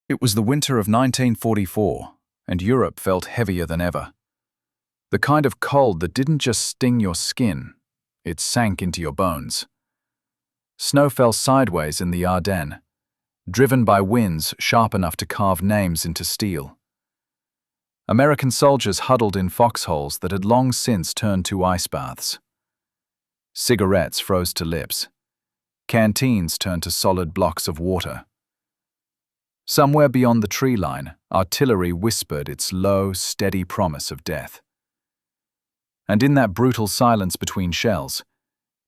It was the winter of 1944, and Europe felt heavier than ever. The kind of cold that didn't just sting your skin, it sank into your bones. Snow fell sideways in the Ardennes, driven by winds sharp enough to carve names into steel. American soldiers huddled in foxholes that had long since turned to ice baths. Cigarettes froze to lips. Canteens turned to solid blocks of water. Somewhere beyond the tree line, artillery whispered its low, steady promise of death. And in that brutal silence between shells,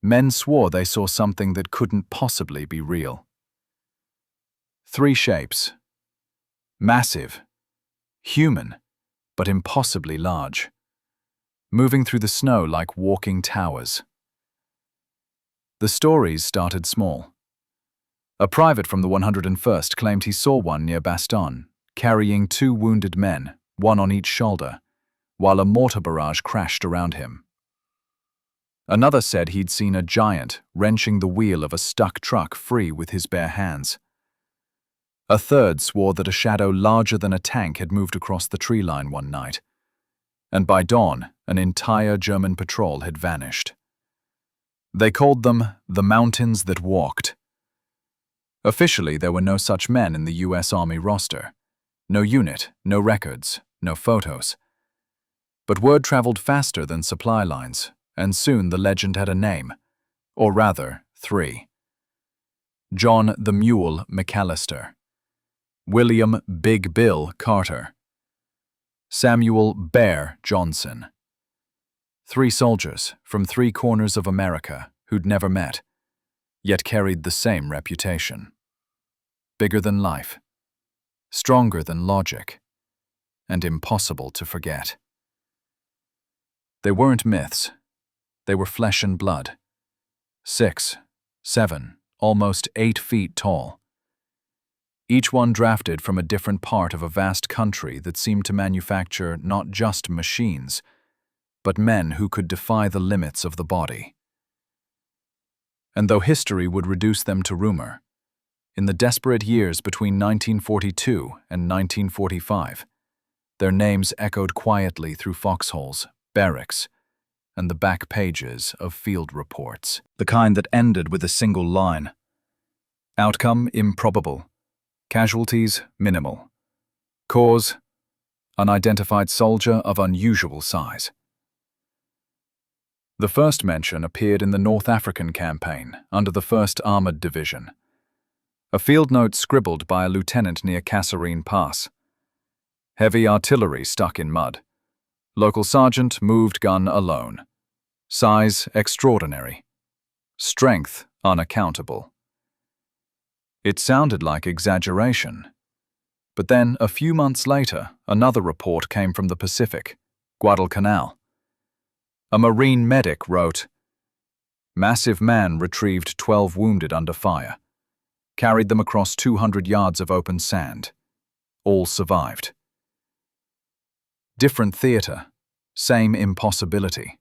men swore they saw something that couldn't possibly be real. Three shapes. Massive. Human, but impossibly large. Moving through the snow like walking towers. The stories started small. A private from the 101st claimed he saw one near Bastogne, carrying two wounded men, one on each shoulder, while a mortar barrage crashed around him. Another said he'd seen a giant wrenching the wheel of a stuck truck free with his bare hands. A third swore that a shadow larger than a tank had moved across the tree line one night, and by dawn, an entire German patrol had vanished. They called them the Mountains That Walked. Officially, there were no such men in the U.S. Army roster. No unit, no records, no photos. But word traveled faster than supply lines, and soon the legend had a name, or rather, three. John the Mule McAllister, William Big Bill Carter, Samuel Bear Johnson. Three soldiers from three corners of America who'd never met, yet carried the same reputation. Bigger than life, stronger than logic, and impossible to forget. They weren't myths. They were flesh and blood. 6, 7, almost 8 feet tall. Each one drafted from a different part of a vast country that seemed to manufacture not just machines, but men who could defy the limits of the body. And though history would reduce them to rumor, in the desperate years between 1942 and 1945, their names echoed quietly through foxholes, barracks, and the back pages of field reports, the kind that ended with a single line. Outcome improbable. Casualties minimal. Cause unidentified soldier of unusual size. The first mention appeared in the North African campaign under the 1st Armored Division. A field note scribbled by a lieutenant near Kasserine Pass. Heavy artillery stuck in mud. Local sergeant moved gun alone. Size extraordinary. Strength unaccountable. It sounded like exaggeration. But then, a few months later, another report came from the Pacific, Guadalcanal. A Marine medic wrote, "Massive man retrieved 12 wounded under fire. Carried them across 200 yards of open sand. All survived." Different theater, same impossibility.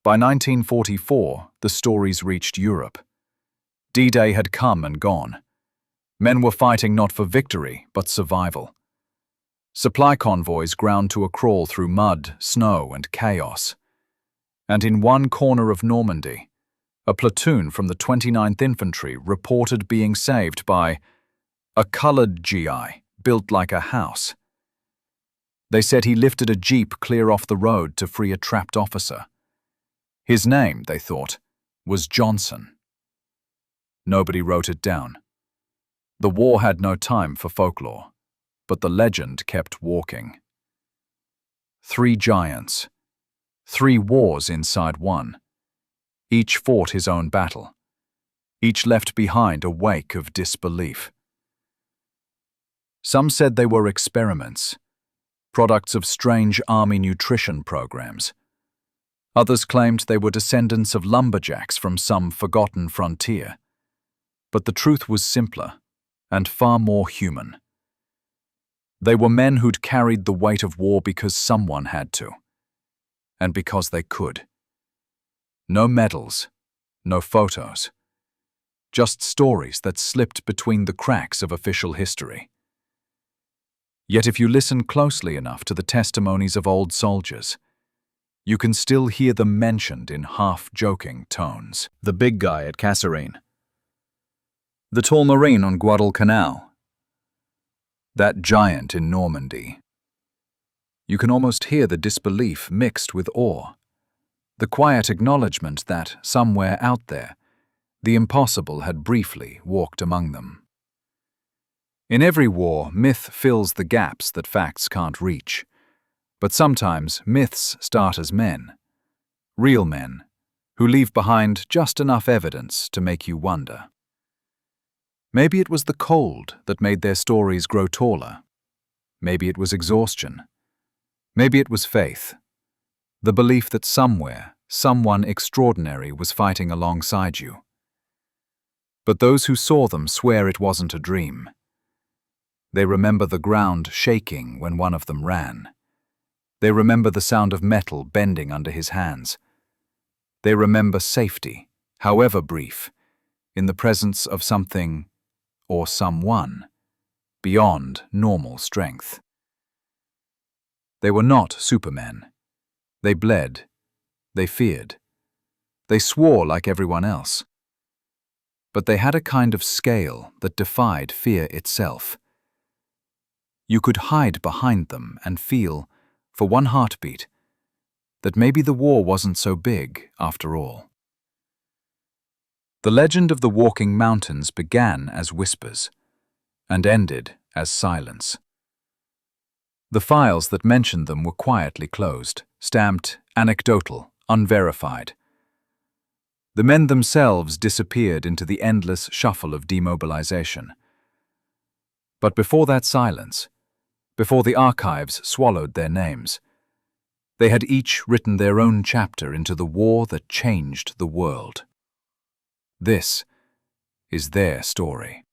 By 1944, the stories reached Europe. D-Day had come and gone. Men were fighting not for victory, but survival. Supply convoys ground to a crawl through mud, snow, and chaos. And in one corner of Normandy, a platoon from the 29th Infantry reported being saved by a colored GI built like a house. They said he lifted a jeep clear off the road to free a trapped officer. His name, they thought, was Johnson. Nobody wrote it down. The war had no time for folklore, but the legend kept walking. 3 giants. 3 wars inside one. Each fought his own battle. Each left behind a wake of disbelief. Some said they were experiments, products of strange army nutrition programs. Others claimed they were descendants of lumberjacks from some forgotten frontier. But the truth was simpler and far more human. They were men who'd carried the weight of war because someone had to, and because they could. No medals, no photos, just stories that slipped between the cracks of official history. Yet if you listen closely enough to the testimonies of old soldiers, you can still hear them mentioned in half-joking tones. The big guy at Kasserine. The tall Marine on Guadalcanal. That giant in Normandy. You can almost hear the disbelief mixed with awe. The quiet acknowledgement that, somewhere out there, the impossible had briefly walked among them. In every war, myth fills the gaps that facts can't reach. But sometimes myths start as men, real men, who leave behind just enough evidence to make you wonder. Maybe it was the cold that made their stories grow taller. Maybe it was exhaustion. Maybe it was faith, the belief that somewhere, someone extraordinary was fighting alongside you. But those who saw them swear it wasn't a dream. They remember the ground shaking when one of them ran. They remember the sound of metal bending under his hands. They remember safety, however brief, in the presence of something, or someone, beyond normal strength. They were not supermen. They bled. They feared. They swore like everyone else. But they had a kind of scale that defied fear itself. You could hide behind them and feel, for one heartbeat, that maybe the war wasn't so big after all. The legend of the walking mountains began as whispers and ended as silence. The files that mentioned them were quietly closed, stamped anecdotal, unverified. The men themselves disappeared into the endless shuffle of demobilization. But before that silence, before the archives swallowed their names, they had each written their own chapter into the war that changed the world. This is their story.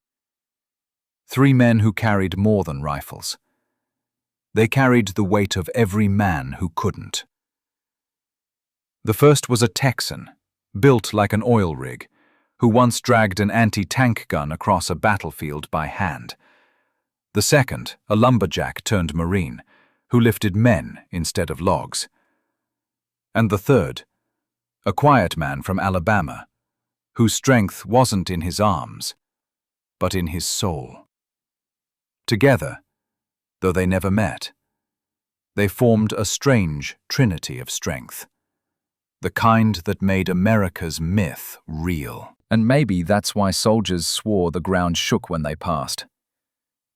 3 men who carried more than rifles. They carried the weight of every man who couldn't. The first was a Texan, built like an oil rig, who once dragged an anti-tank gun across a battlefield by hand. The second, a lumberjack turned Marine, who lifted men instead of logs. And the third, a quiet man from Alabama, whose strength wasn't in his arms, but in his soul. Together, though they never met, they formed a strange trinity of strength, the kind that made America's myth real. And maybe that's why soldiers swore the ground shook when they passed.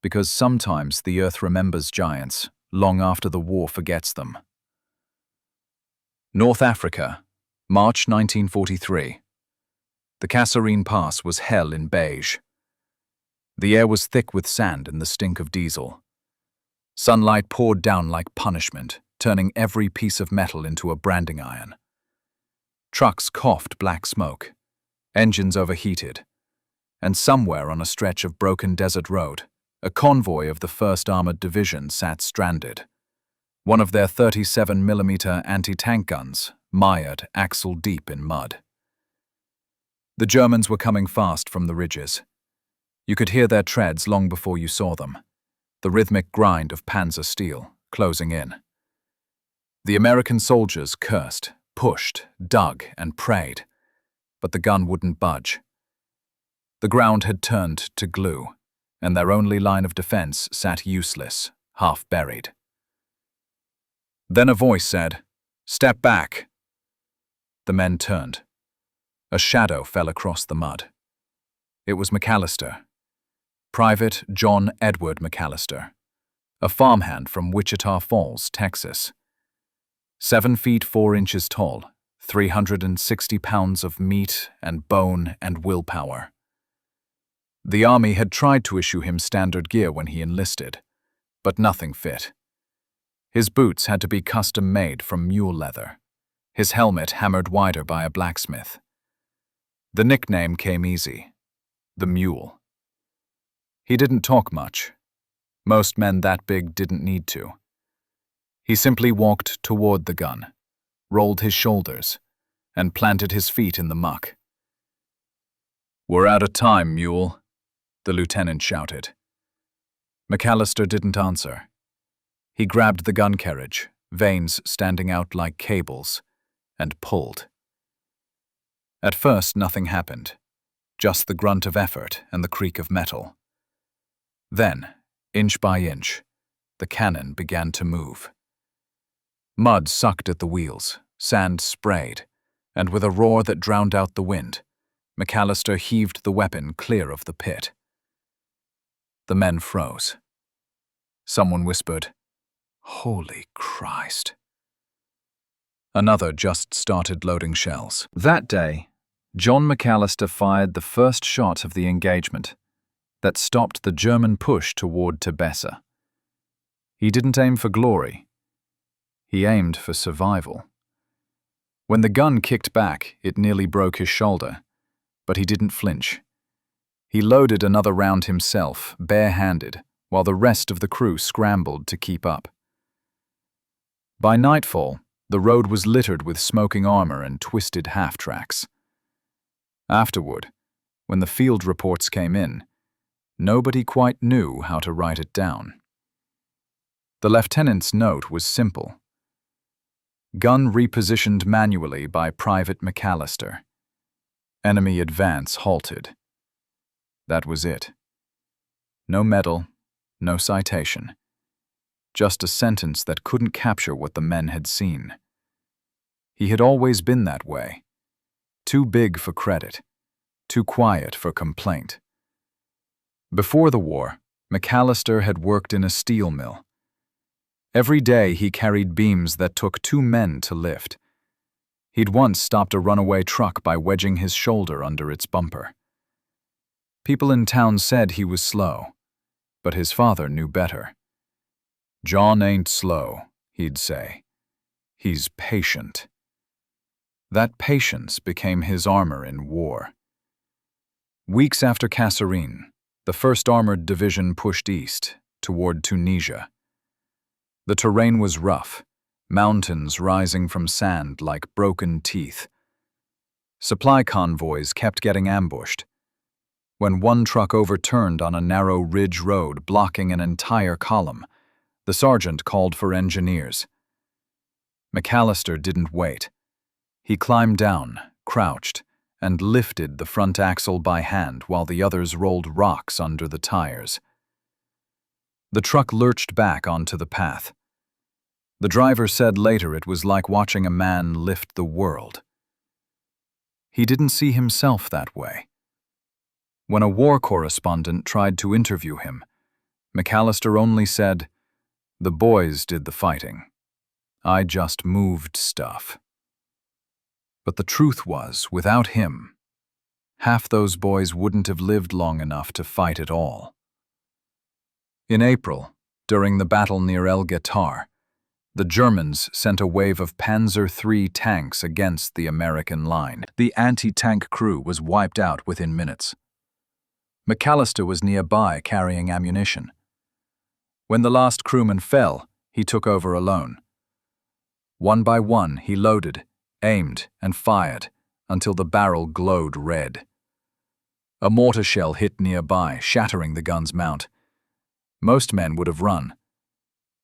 Because sometimes the earth remembers giants long after the war forgets them. North Africa, March 1943. The Kasserine Pass was hell in beige. The air was thick with sand and the stink of diesel. Sunlight poured down like punishment, turning every piece of metal into a branding iron. Trucks coughed black smoke, engines overheated, and somewhere on a stretch of broken desert road, a convoy of the 1st Armored Division sat stranded. One of their 37mm anti-tank guns mired axle-deep in mud. The Germans were coming fast from the ridges. You could hear their treads long before you saw them, the rhythmic grind of Panzer steel closing in. The American soldiers cursed, pushed, dug, and prayed, but the gun wouldn't budge. The ground had turned to glue, and their only line of defense sat useless, half buried. Then a voice said, "Step back." The men turned. A shadow fell across the mud. It was McAllister. Private John Edward McAllister, a farmhand from Wichita Falls, Texas. 7 feet 4 inches tall, 360 pounds of meat and bone and willpower. The army had tried to issue him standard gear when he enlisted, but nothing fit. His boots had to be custom-made from mule leather, his helmet hammered wider by a blacksmith. The nickname came easy, the Mule. He didn't talk much. Most men that big didn't need to. He simply walked toward the gun, rolled his shoulders, and planted his feet in the muck. "We're out of time, Mule," the lieutenant shouted. McAllister didn't answer. He grabbed the gun carriage, vanes standing out like cables, and pulled. At first, nothing happened, just the grunt of effort and the creak of metal. Then, inch by inch, the cannon began to move. Mud sucked at the wheels, sand sprayed, and with a roar that drowned out the wind, McAllister heaved the weapon clear of the pit. The men froze. Someone whispered, "Holy Christ." Another just started loading shells. That day, John McAllister fired the first shot of the engagement that stopped the German push toward Tebessa. He didn't aim for glory. He aimed for survival. When the gun kicked back, it nearly broke his shoulder, but he didn't flinch. He loaded another round himself, bare-handed, while the rest of the crew scrambled to keep up. By nightfall, the road was littered with smoking armor and twisted half-tracks. Afterward, when the field reports came in, nobody quite knew how to write it down. The lieutenant's note was simple. Gun repositioned manually by Private McAllister. Enemy advance halted. That was it. No medal, no citation. Just a sentence that couldn't capture what the men had seen. He had always been that way. Too big for credit, too quiet for complaint. Before the war, McAllister had worked in a steel mill. Every day he carried beams that took 2 men to lift. He'd once stopped a runaway truck by wedging his shoulder under its bumper. People in town said he was slow, but his father knew better. "John ain't slow," he'd say. "He's patient." That patience became his armor in war. Weeks after Kasserine, the 1st Armored Division pushed east, toward Tunisia. The terrain was rough, mountains rising from sand like broken teeth. Supply convoys kept getting ambushed. When one truck overturned on a narrow ridge road blocking an entire column, the sergeant called for engineers. McAllister didn't wait. He climbed down, crouched, and lifted the front axle by hand while the others rolled rocks under the tires. The truck lurched back onto the path. The driver said later it was like watching a man lift the world. He didn't see himself that way. When a war correspondent tried to interview him, McAllister only said, "The boys did the fighting. I just moved stuff." But the truth was, without him, half those boys wouldn't have lived long enough to fight at all. In April, during the battle near El Guetar, the Germans sent a wave of Panzer III tanks against the American line. The anti-tank crew was wiped out within minutes. McAllister was nearby carrying ammunition. When the last crewman fell, he took over alone. One by one, he loaded, aimed, and fired until the barrel glowed red. A mortar shell hit nearby, shattering the gun's mount. Most men would have run.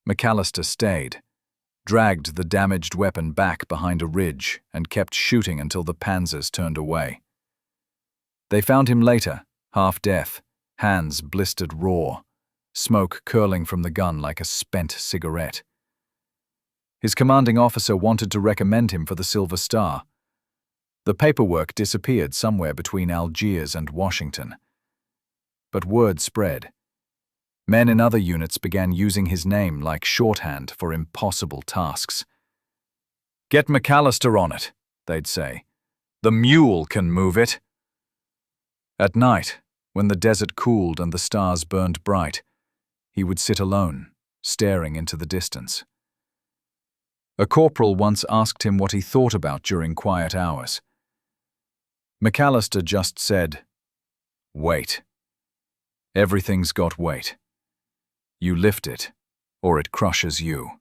McAllister stayed, dragged the damaged weapon back behind a ridge, and kept shooting until the panzers turned away. They found him later, half-death, hands blistered raw, smoke curling from the gun like a spent cigarette. His commanding officer wanted to recommend him for the Silver Star. The paperwork disappeared somewhere between Algiers and Washington. But word spread. Men in other units began using his name like shorthand for impossible tasks. "Get McAllister on it," they'd say. "The Mule can move it." At night, when the desert cooled and the stars burned bright, he would sit alone, staring into the distance. A corporal once asked him what he thought about during quiet hours. McAllister just said, "Wait. Everything's got weight. You lift it, or it crushes you."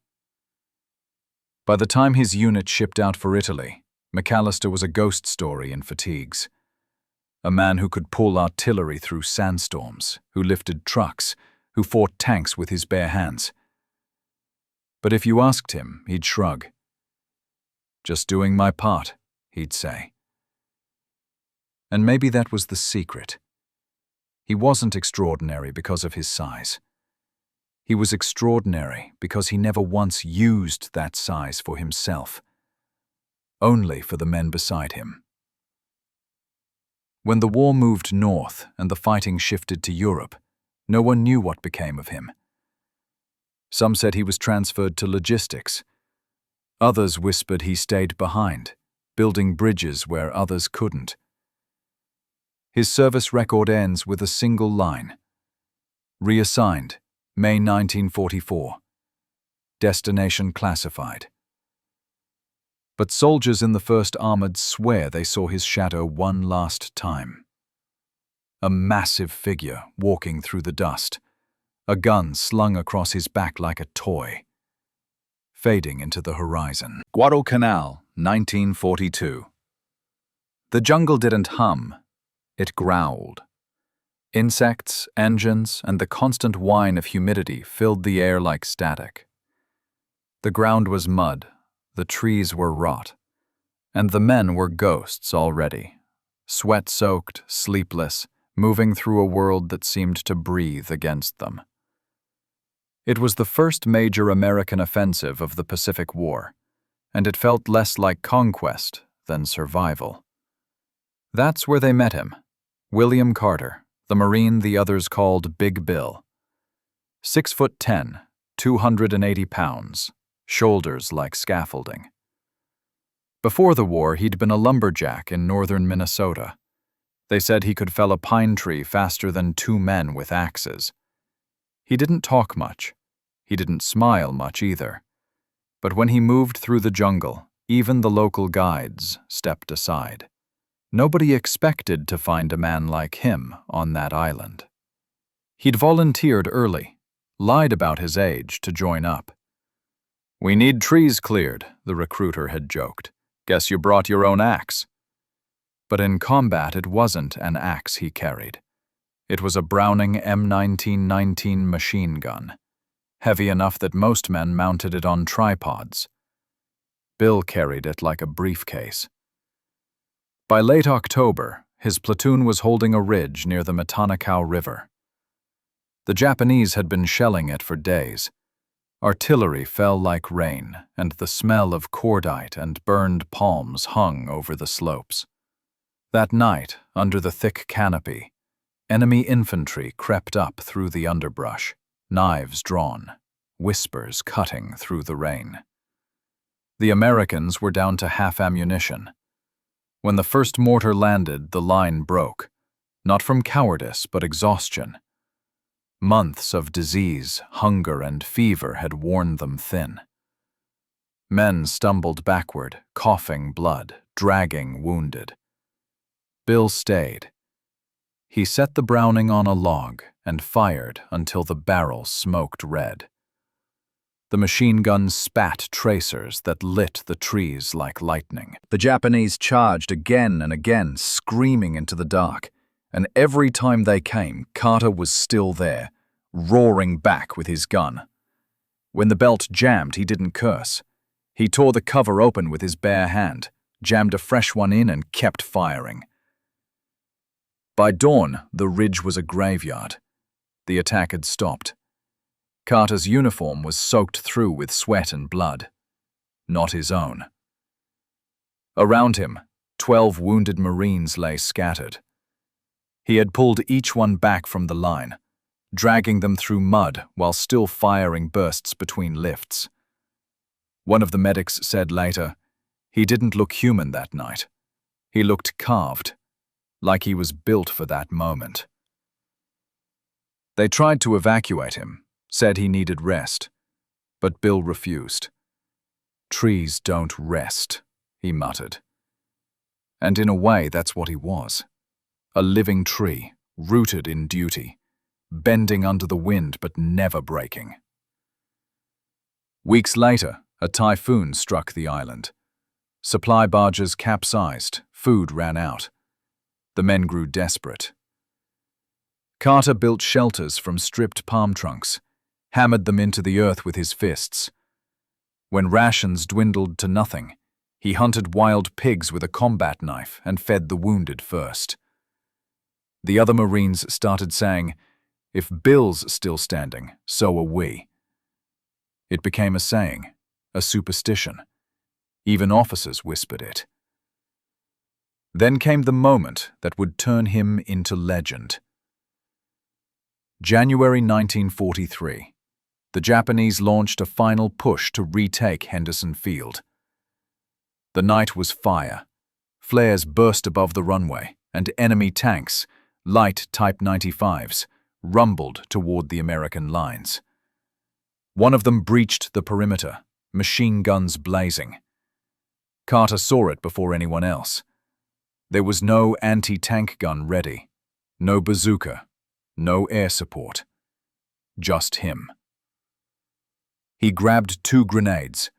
By the time his unit shipped out for Italy, McAllister was a ghost story in fatigues. A man who could pull artillery through sandstorms, who lifted trucks, who fought tanks with his bare hands. But if you asked him, he'd shrug. "Just doing my part," he'd say. And maybe that was the secret. He wasn't extraordinary because of his size. He was extraordinary because he never once used that size for himself, only for the men beside him. When the war moved north and the fighting shifted to Europe, no one knew what became of him. Some said he was transferred to logistics. Others whispered he stayed behind, building bridges where others couldn't. His service record ends with a single line. Reassigned, May 1944. Destination classified. But soldiers in the 1st Armored swear they saw his shadow one last time. A massive figure walking through the dust, a gun slung across his back like a toy, fading into the horizon. Guadalcanal, 1942. The jungle didn't hum, it growled. Insects, engines, and the constant whine of humidity filled the air like static. The ground was mud, the trees were rot, and the men were ghosts already, sweat-soaked, sleepless, moving through a world that seemed to breathe against them. It was the first major American offensive of the Pacific War, and it felt less like conquest than survival. That's where they met him. William Carter, the Marine the others called Big Bill. 6'10", 280 pounds, shoulders like scaffolding. Before the war, he'd been a lumberjack in northern Minnesota. They said he could fell a pine tree faster than 2 men with axes. He didn't talk much. He didn't smile much either. But when he moved through the jungle, even the local guides stepped aside. Nobody expected to find a man like him on that island. He'd volunteered early, lied about his age to join up. "We need trees cleared," the recruiter had joked. "Guess you brought your own axe." But in combat, it wasn't an axe he carried. It was a Browning M1919 machine gun, heavy enough that most men mounted it on tripods. Bill carried it like a briefcase. By late October, his platoon was holding a ridge near the Guadalcanal River. The Japanese had been shelling it for days. Artillery fell like rain, and the smell of cordite and burned palms hung over the slopes. That night, under the thick canopy, enemy infantry crept up through the underbrush, knives drawn, whispers cutting through the rain. The Americans were down to half ammunition. When the first mortar landed, the line broke, not from cowardice but exhaustion. Months of disease, hunger, and fever had worn them thin. Men stumbled backward, coughing blood, dragging wounded. Bill stayed. He set the Browning on a log and fired until the barrel smoked red. The machine gun spat tracers that lit the trees like lightning. The Japanese charged again and again, screaming into the dark, and every time they came, Carter was still there, roaring back with his gun. When the belt jammed, he didn't curse. He tore the cover open with his bare hand, jammed a fresh one in, and kept firing. By dawn, the ridge was a graveyard. The attack had stopped. Carter's uniform was soaked through with sweat and blood. Not his own. Around him, 12 wounded Marines lay scattered. He had pulled each one back from the line, dragging them through mud while still firing bursts between lifts. One of the medics said later, "He didn't look human that night. He looked carved, like he was built for that moment." They tried to evacuate him, said he needed rest, but Bill refused. "Trees don't rest," he muttered. And in a way, that's what he was. A living tree, rooted in duty, bending under the wind but never breaking. Weeks later, a typhoon struck the island. Supply barges capsized, food ran out. The men grew desperate. Carter built shelters from stripped palm trunks, hammered them into the earth with his fists. When rations dwindled to nothing, he hunted wild pigs with a combat knife and fed the wounded first. The other Marines started saying, "If Bill's still standing, so are we." It became a saying, a superstition. Even officers whispered it. Then came the moment that would turn him into legend. January 1943. The Japanese launched a final push to retake Henderson Field. The night was fire. Flares burst above the runway, and enemy tanks, light Type 95s, rumbled toward the American lines. One of them breached the perimeter, machine guns blazing. Carter saw it before anyone else. There was no anti-tank gun ready, no bazooka, no air support. Just him. He grabbed 2 grenades,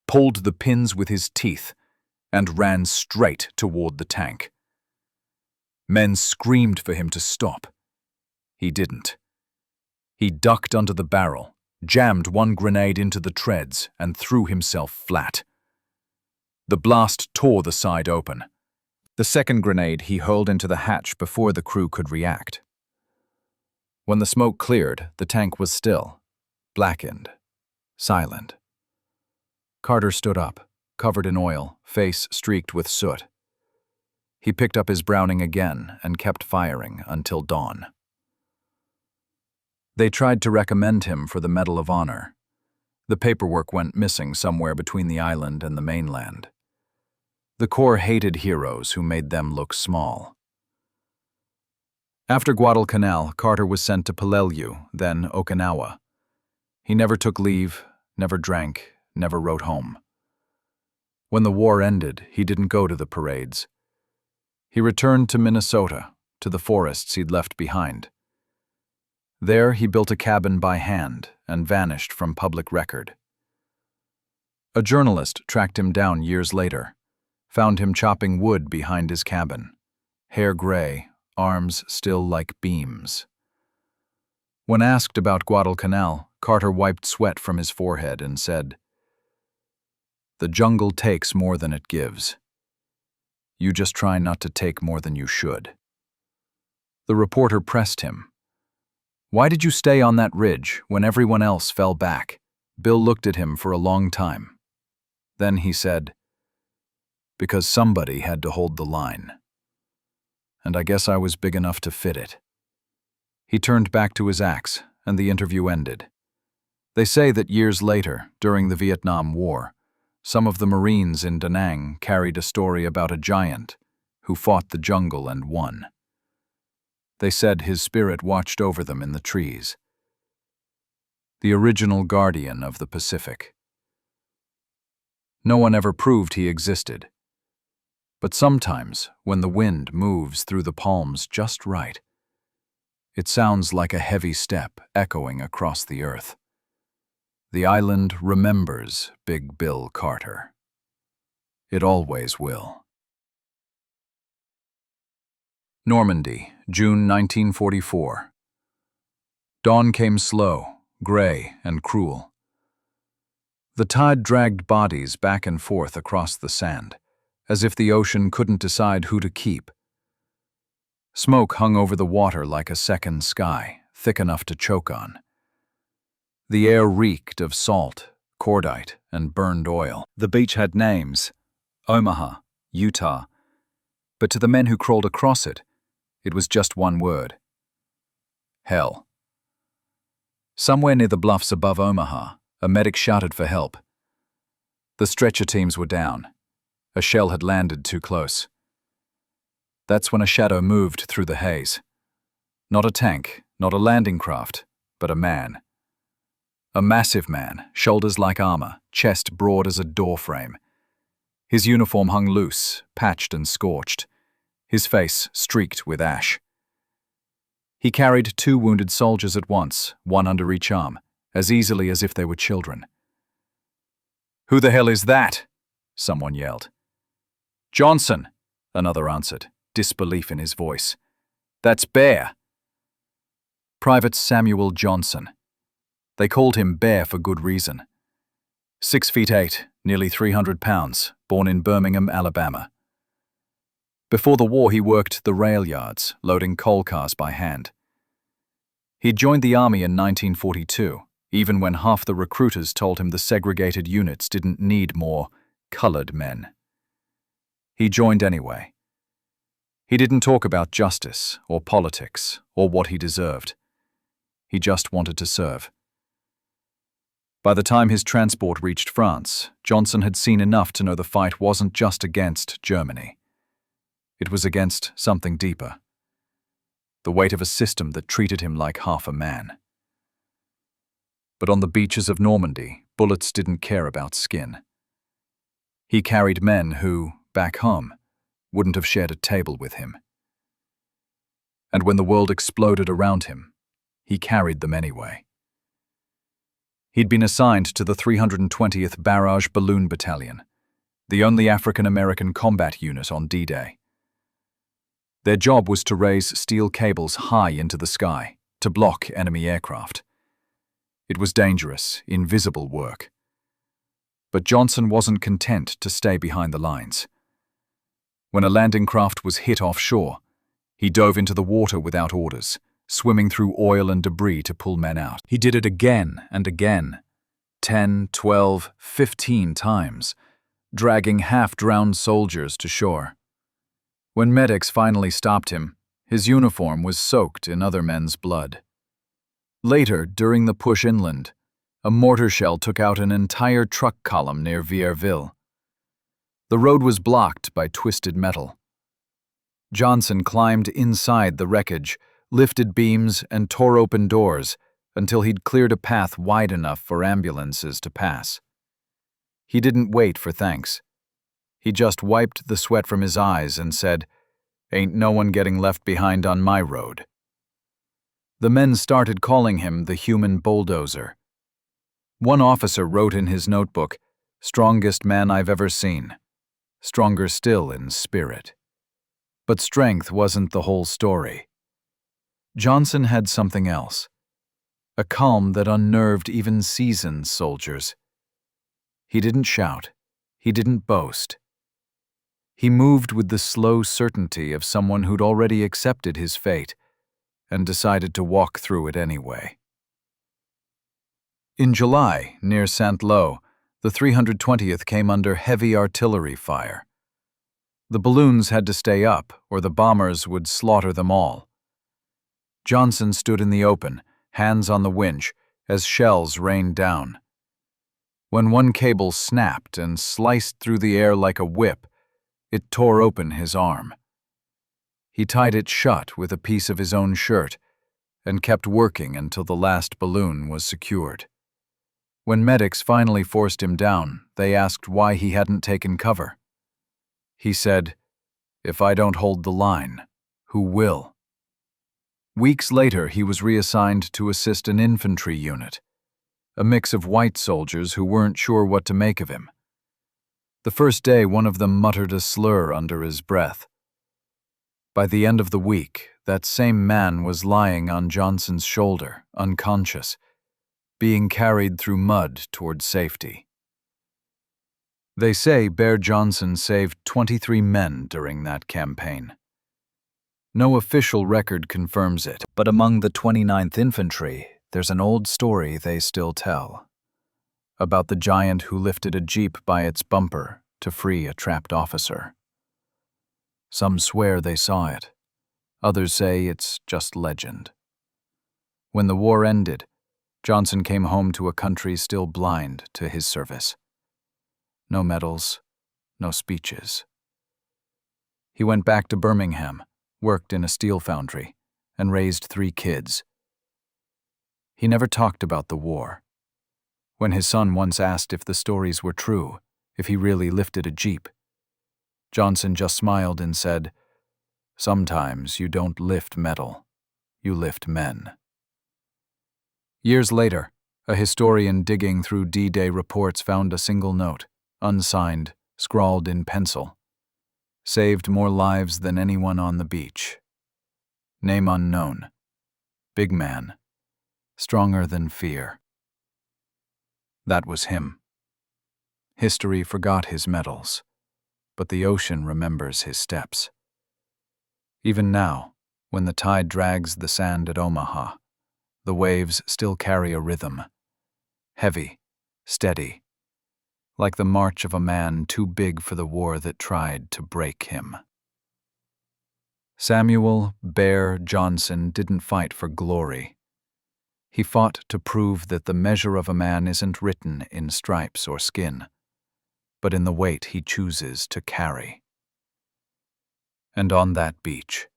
pulled the pins with his teeth, and ran straight toward the tank. Men screamed for him to stop. He didn't. He ducked under the barrel, jammed 1 grenade into the treads, and threw himself flat. The blast tore the side open. The second grenade he hurled into the hatch before the crew could react. When the smoke cleared, the tank was still, blackened, silent. Carter stood up, covered in oil, face streaked with soot. He picked up his Browning again and kept firing until dawn. They tried to recommend him for the Medal of Honor. The paperwork went missing somewhere between the island and the mainland. The Corps hated heroes who made them look small. After Guadalcanal, Carter was sent to Peleliu, then Okinawa. He never took leave, never drank, never wrote home. When the war ended, he didn't go to the parades. He returned to Minnesota, to the forests he'd left behind. There he built a cabin by hand and vanished from public record. A journalist tracked him down years later, found him chopping wood behind his cabin, hair gray, arms still like beams. When asked about Guadalcanal, Carter wiped sweat from his forehead and said, "The jungle takes more than it gives. You just try not to take more than you should." The reporter pressed him. "Why did you stay on that ridge when everyone else fell back?" Bill looked at him for a long time. Then he said, "Because somebody had to hold the line. And I guess I was big enough to fit it." He turned back to his axe, and the interview ended. They say that years later, during the Vietnam War, some of the Marines in Da Nang carried a story about a giant who fought the jungle and won. They said his spirit watched over them in the trees. The original guardian of the Pacific. No one ever proved he existed. But sometimes, when the wind moves through the palms just right, it sounds like a heavy step echoing across the earth. The island remembers Big Bill Carter. It always will. Normandy, June 1944. Dawn came slow, gray, and cruel. The tide dragged bodies back and forth across the sand, as if the ocean couldn't decide who to keep. Smoke hung over the water like a second sky, thick enough to choke on. The air reeked of salt, cordite, and burned oil. The beach had names: Omaha, Utah, but to the men who crawled across it, it was just one word: hell. Somewhere near the bluffs above Omaha, a medic shouted for help. The stretcher teams were down. A shell had landed too close. That's when a shadow moved through the haze. Not a tank, not a landing craft, but a man. A massive man, shoulders like armor, chest broad as a doorframe. His uniform hung loose, patched and scorched, his face streaked with ash. He carried 2 wounded soldiers at once, one under each arm, as easily as if they were children. "Who the hell is that?" someone yelled. "Johnson," another answered, disbelief in his voice. "That's Bear." Private Samuel Johnson. They called him Bear for good reason. 6'8", nearly 300 pounds, born in Birmingham, Alabama. Before the war, he worked the rail yards, loading coal cars by hand. He joined the army in 1942, even when half the recruiters told him the segregated units didn't need more colored men. He joined anyway. He didn't talk about justice or politics or what he deserved. He just wanted to serve. By the time his transport reached France, Johnson had seen enough to know the fight wasn't just against Germany. It was against something deeper. The weight of a system that treated him like half a man. But on the beaches of Normandy, bullets didn't care about skin. He carried men who, back home, wouldn't have shared a table with him. And when the world exploded around him, he carried them anyway. He'd been assigned to the 320th Barrage Balloon Battalion, the only African-American combat unit on D-Day. Their job was to raise steel cables high into the sky to block enemy aircraft. It was dangerous, invisible work. But Johnson wasn't content to stay behind the lines. When a landing craft was hit offshore, he dove into the water without orders, swimming through oil and debris to pull men out. He did it again and again, 10, 12, 15 times, dragging half-drowned soldiers to shore. When medics finally stopped him, his uniform was soaked in other men's blood. Later, during the push inland, a mortar shell took out an entire truck column near Vierville. The road was blocked by twisted metal. Johnson climbed inside the wreckage, lifted beams, and tore open doors until he'd cleared a path wide enough for ambulances to pass. He didn't wait for thanks. He just wiped the sweat from his eyes and said, "Ain't no one getting left behind on my road." The men started calling him the human bulldozer. One officer wrote in his notebook, "Strongest man I've ever seen. Stronger still in spirit." But strength wasn't the whole story. Johnson had something else, a calm that unnerved even seasoned soldiers. He didn't shout. He didn't boast. He moved with the slow certainty of someone who'd already accepted his fate and decided to walk through it anyway. In July, near Saint-Lô, the 320th came under heavy artillery fire. The balloons had to stay up, or the bombers would slaughter them all. Johnson stood in the open, hands on the winch, as shells rained down. When one cable snapped and sliced through the air like a whip, it tore open his arm. He tied it shut with a piece of his own shirt and kept working until the last balloon was secured. When medics finally forced him down, they asked why he hadn't taken cover. He said, "If I don't hold the line, who will?" Weeks later, he was reassigned to assist an infantry unit, a mix of white soldiers who weren't sure what to make of him. The first day, one of them muttered a slur under his breath. By the end of the week, that same man was lying on Johnson's shoulder, unconscious, being carried through mud toward safety. They say Bear Johnson saved 23 men during that campaign. No official record confirms it, but among the 29th Infantry, there's an old story they still tell, about the giant who lifted a jeep by its bumper to free a trapped officer. Some swear they saw it. Others say it's just legend. When the war ended, Johnson came home to a country still blind to his service. No medals, no speeches. He went back to Birmingham, worked in a steel foundry, and raised 3 kids. He never talked about the war. When his son once asked if the stories were true, if he really lifted a jeep, Johnson just smiled and said, "Sometimes you don't lift metal, you lift men." Years later, a historian digging through D-Day reports found a single note, unsigned, scrawled in pencil. Saved more lives than anyone on the beach. Name unknown. Big man. Stronger than fear. That was him. History forgot his medals, but the ocean remembers his steps. Even now, when the tide drags the sand at Omaha, the waves still carry a rhythm, heavy, steady, like the march of a man too big for the war that tried to break him. Samuel Bear Johnson didn't fight for glory. He fought to prove that the measure of a man isn't written in stripes or skin, but in the weight he chooses to carry. And on that beach,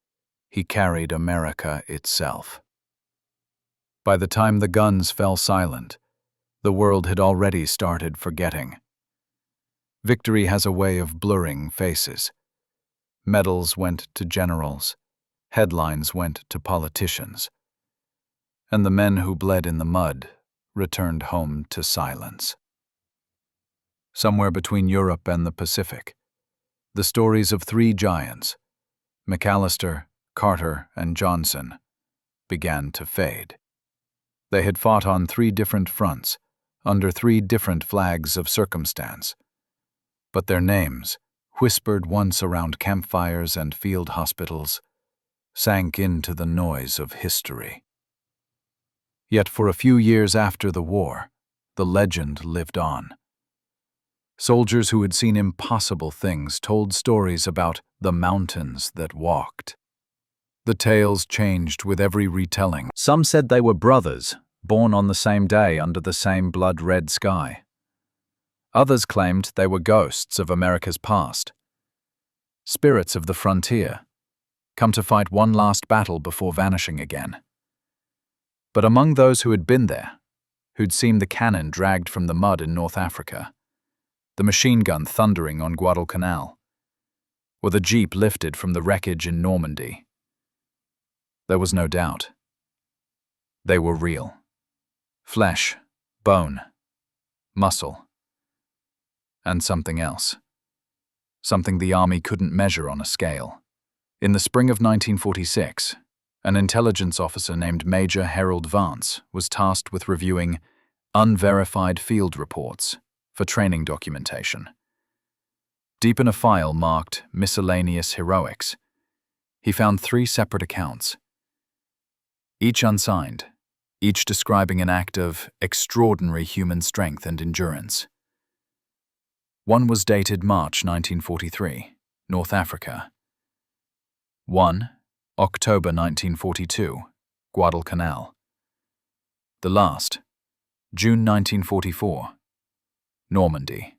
he carried America itself. By the time the guns fell silent, the world had already started forgetting. Victory has a way of blurring faces. Medals went to generals, headlines went to politicians, and the men who bled in the mud returned home to silence. Somewhere between Europe and the Pacific, the stories of three giants, McAllister, Carter, and Johnson, began to fade. They had fought on three different fronts, under three different flags of circumstance, but their names, whispered once around campfires and field hospitals, sank into the noise of history. Yet for a few years after the war, the legend lived on. Soldiers who had seen impossible things told stories about the mountains that walked. The tales changed with every retelling. Some said they were brothers, born on the same day under the same blood-red sky. Others claimed they were ghosts of America's past, spirits of the frontier, come to fight one last battle before vanishing again. But among those who had been there, who'd seen the cannon dragged from the mud in North Africa, the machine gun thundering on Guadalcanal, or the jeep lifted from the wreckage in Normandy, there was no doubt. They were real. Flesh, bone, muscle, and something else. Something the army couldn't measure on a scale. In the spring of 1946, an intelligence officer named Major Harold Vance was tasked with reviewing unverified field reports for training documentation. Deep in a file marked Miscellaneous Heroics, he found 3 separate accounts, each unsigned, each describing an act of extraordinary human strength and endurance. One was dated March 1943, North Africa. One, October 1942, Guadalcanal. The last, June 1944, Normandy.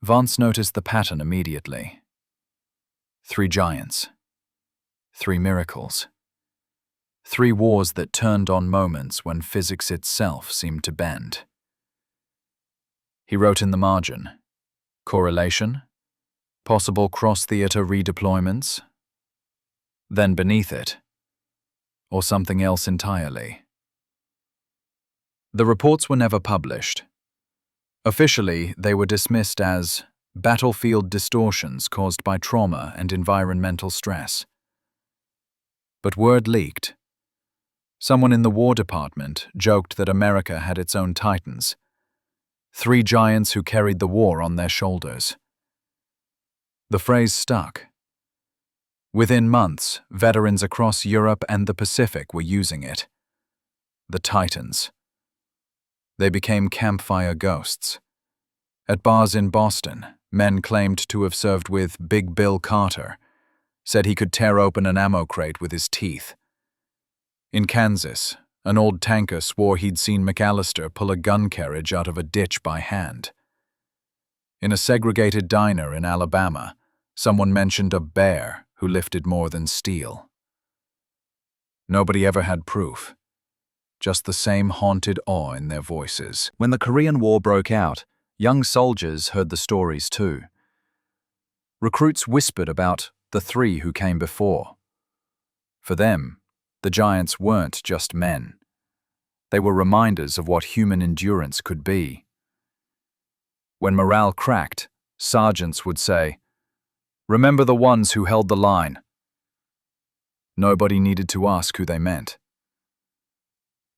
Vance noticed the pattern immediately. 3 giants, 3 miracles, 3 wars that turned on moments when physics itself seemed to bend. He wrote in the margin, correlation, possible cross-theater redeployments, then beneath it, or something else entirely. The reports were never published. Officially, they were dismissed as battlefield distortions caused by trauma and environmental stress. But word leaked. Someone in the War Department joked that America had its own titans, 3 giants who carried the war on their shoulders. The phrase stuck. Within months, veterans across Europe and the Pacific were using it. The Titans. They became campfire ghosts. At bars in Boston, men claimed to have served with Big Bill Carter, said he could tear open an ammo crate with his teeth. In Kansas, an old tanker swore he'd seen McAllister pull a gun carriage out of a ditch by hand. In a segregated diner in Alabama, someone mentioned a bear who lifted more than steel. Nobody ever had proof, just the same haunted awe in their voices. When the Korean War broke out, young soldiers heard the stories too. Recruits whispered about the 3 who came before. For them, the giants weren't just men. They were reminders of what human endurance could be. When morale cracked, sergeants would say, "Remember the ones who held the line." Nobody needed to ask who they meant.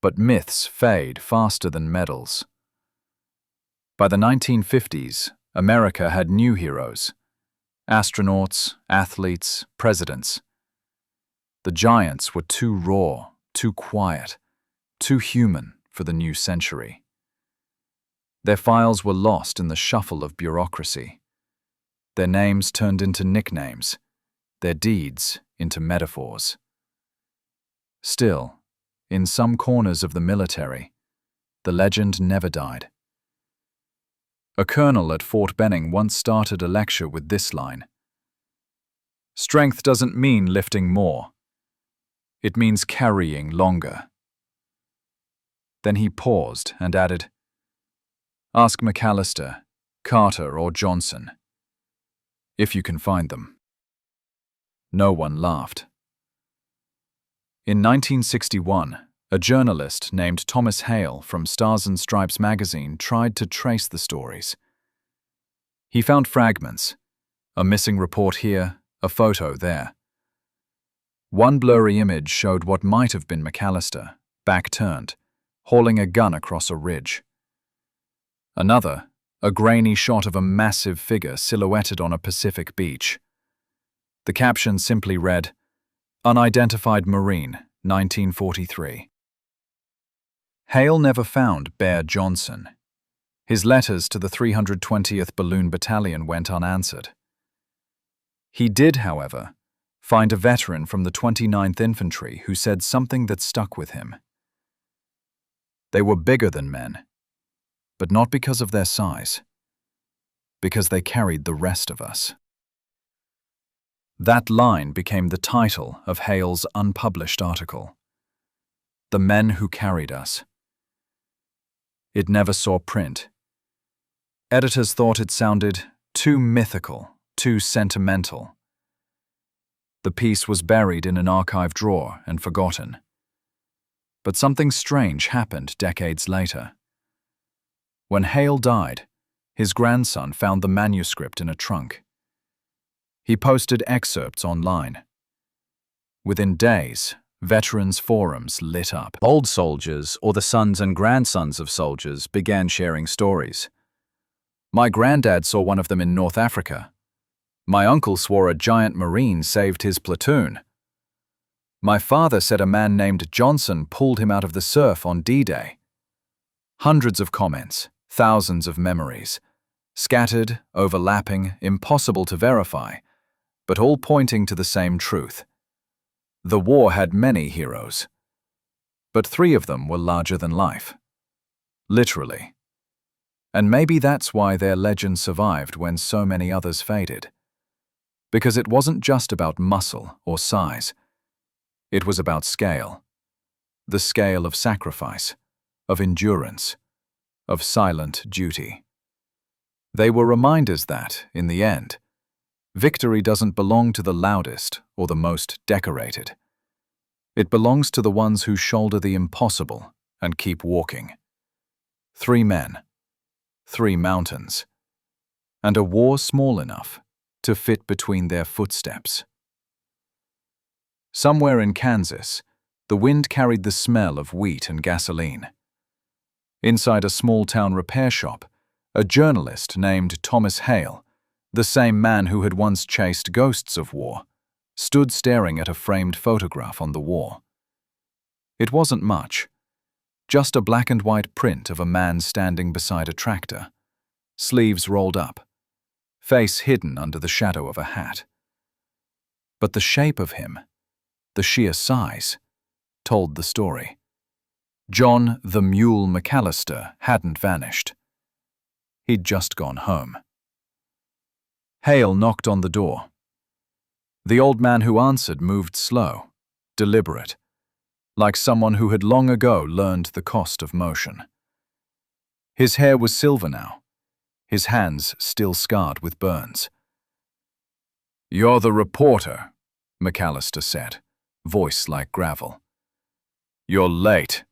But myths fade faster than medals. By the 1950s, America had new heroes: astronauts, athletes, presidents. The giants were too raw, too quiet, too human for the new century. Their files were lost in the shuffle of bureaucracy. Their names turned into nicknames, their deeds into metaphors. Still, in some corners of the military, the legend never died. A colonel at Fort Benning once started a lecture with this line: "Strength doesn't mean lifting more. It means carrying longer." Then he paused and added, "Ask McAllister, Carter, or Johnson, if you can find them." No one laughed. In 1961, a journalist named Thomas Hale from Stars and Stripes magazine tried to trace the stories. He found fragments, a missing report here, a photo there. One blurry image showed what might have been McAllister, back-turned, hauling a gun across a ridge. Another, a grainy shot of a massive figure silhouetted on a Pacific beach. The caption simply read, "Unidentified Marine, 1943. Hale never found Bear Johnson. His letters to the 320th Balloon Battalion went unanswered. He did, however, find a veteran from the 29th Infantry who said something that stuck with him. They were bigger than men, but not because of their size, because they carried the rest of us. That line became the title of Hale's unpublished article, "The Men Who Carried Us." It never saw print. Editors thought it sounded too mythical, too sentimental. The piece was buried in an archive drawer and forgotten. But something strange happened decades later. When Hale died, his grandson found the manuscript in a trunk. He posted excerpts online. Within days, veterans' forums lit up. Old soldiers or the sons and grandsons of soldiers began sharing stories. "My granddad saw one of them in North Africa. My uncle swore a giant Marine saved his platoon. My father said a man named Johnson pulled him out of the surf on D-Day." Hundreds of comments, thousands of memories, scattered, overlapping, impossible to verify, but all pointing to the same truth. The war had many heroes, but 3 of them were larger than life. Literally. And maybe that's why their legend survived when so many others faded. Because it wasn't just about muscle or size. It was about scale. The scale of sacrifice, of endurance, of silent duty. They were reminders that, in the end, victory doesn't belong to the loudest or the most decorated. It belongs to the ones who shoulder the impossible and keep walking. 3 men, 3 mountains, and a war small enough to fit between their footsteps. Somewhere in Kansas, the wind carried the smell of wheat and gasoline. Inside a small-town repair shop, a journalist named Thomas Hale, the same man who had once chased ghosts of war, stood staring at a framed photograph on the wall. It wasn't much, just a black-and-white print of a man standing beside a tractor, sleeves rolled up, face hidden under the shadow of a hat. But the shape of him, the sheer size, told the story. John the Mule McAllister hadn't vanished. He'd just gone home. Hale knocked on the door. The old man who answered moved slow, deliberate, like someone who had long ago learned the cost of motion. His hair was silver now, his hands still scarred with burns. "You're the reporter," McAllister said, voice like gravel. "You're late."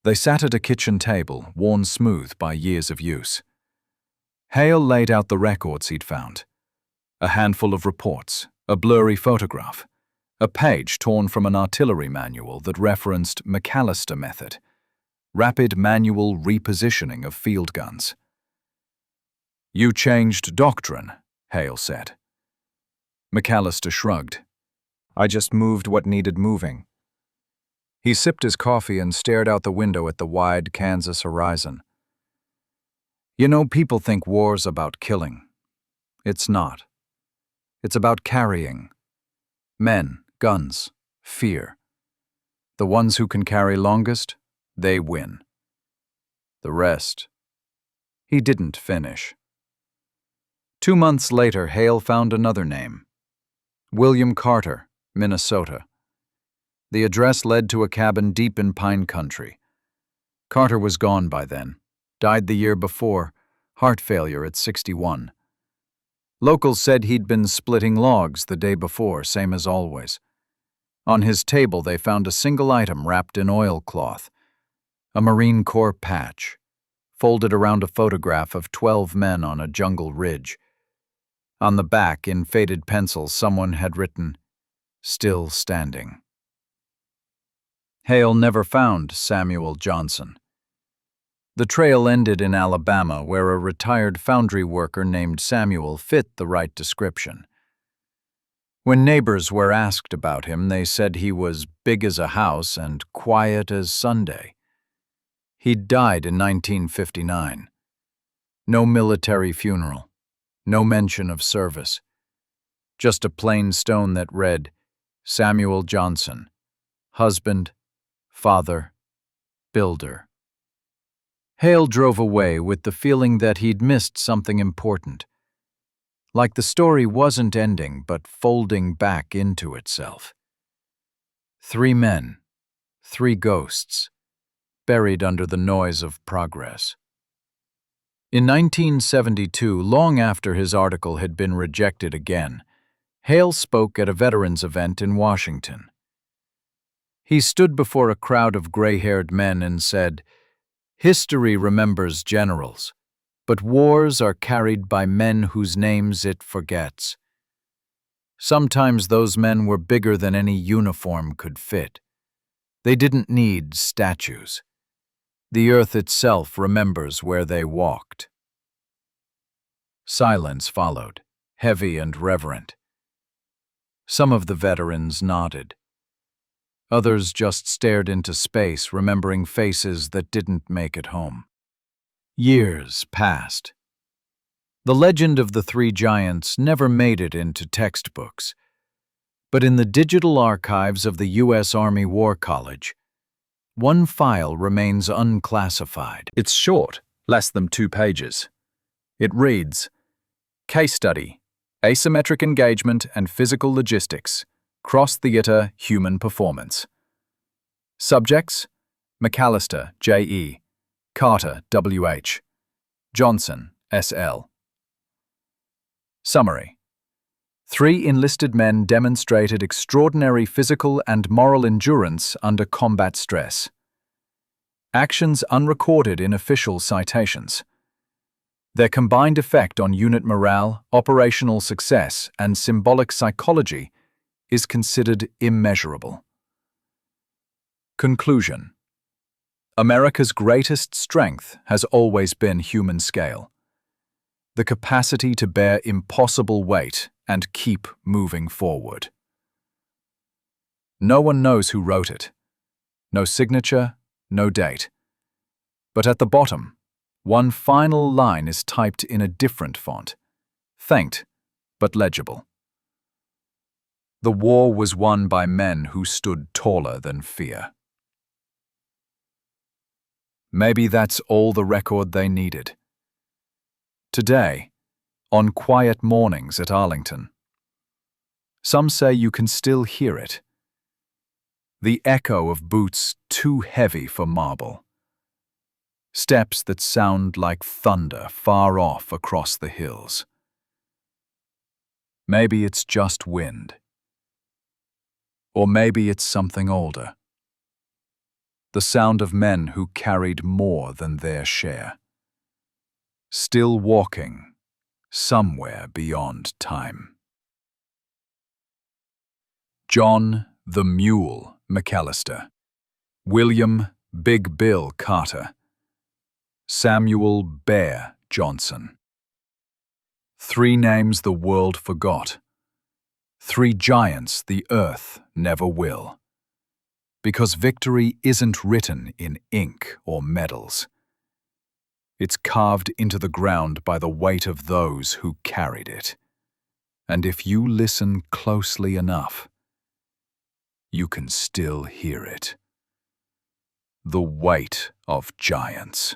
They sat at a kitchen table worn smooth by years of use. Hale laid out the records he'd found. A handful of reports, a blurry photograph, a page torn from an artillery manual that referenced McAllister method, rapid manual repositioning of field guns. "You changed doctrine," Hale said. McAllister shrugged. "I just moved what needed moving." He sipped his coffee and stared out the window at the wide Kansas horizon. "You know, people think war's about killing. It's not. It's about carrying. Men, guns, fear. The ones who can carry longest, they win. The rest." He didn't finish. 2 months later, Hale found another name. William Carter, Minnesota. The address led to a cabin deep in pine country. Carter was gone by then. Died the year before, heart failure at 61. Locals said he'd been splitting logs the day before, same as always. On his table they found a single item wrapped in oilcloth, a Marine Corps patch, folded around a photograph of 12 men on a jungle ridge. On the back, in faded pencil, someone had written, "Still standing." Hale never found Samuel Johnson. The trail ended in Alabama, where a retired foundry worker named Samuel fit the right description. When neighbors were asked about him, they said he was big as a house and quiet as Sunday. He'd died in 1959. No military funeral, no mention of service. Just a plain stone that read, "Samuel Johnson, husband, father, builder." Hale drove away with the feeling that he'd missed something important. Like the story wasn't ending, but folding back into itself. 3 men, 3 ghosts, buried under the noise of progress. In 1972, long after his article had been rejected again, Hale spoke at a veterans event in Washington. He stood before a crowd of gray-haired men and said, "History remembers generals, but wars are carried by men whose names it forgets. Sometimes those men were bigger than any uniform could fit. They didn't need statues. The earth itself remembers where they walked." Silence followed, heavy and reverent. Some of the veterans nodded. Others just stared into space, remembering faces that didn't make it home. Years passed. The legend of the 3 giants never made it into textbooks, but in the digital archives of the U.S. Army War College, one file remains unclassified. It's short, less than 2 pages. It reads, "Case Study, Asymmetric Engagement and Physical Logistics, Cross-Theater Human Performance. Subjects, McAllister, J.E., Carter, W.H., Johnson, S.L. Summary: 3 enlisted men demonstrated extraordinary physical and moral endurance under combat stress. Actions unrecorded in official citations. Their combined effect on unit morale, operational success, and symbolic psychology is considered immeasurable. Conclusion: America's greatest strength has always been human scale. The capacity to bear impossible weight and keep moving forward. No one knows who wrote it. No signature, no date. But at the bottom, one final line is typed in a different font, faint but legible. The war was won by men who stood taller than fear. Maybe that's all the record they needed. Today, on quiet mornings at Arlington, some say you can still hear it. The echo of boots too heavy for marble. Steps that sound like thunder far off across the hills. Maybe it's just wind. Or maybe it's something older. The sound of men who carried more than their share. Still walking, somewhere beyond time. John the Mule McAllister. William Big Bill Carter, Samuel Bear Johnson. 3 names the world forgot. 3 giants the earth never will. Because victory isn't written in ink or medals. It's carved into the ground by the weight of those who carried it. And if you listen closely enough, you can still hear it. The weight of giants.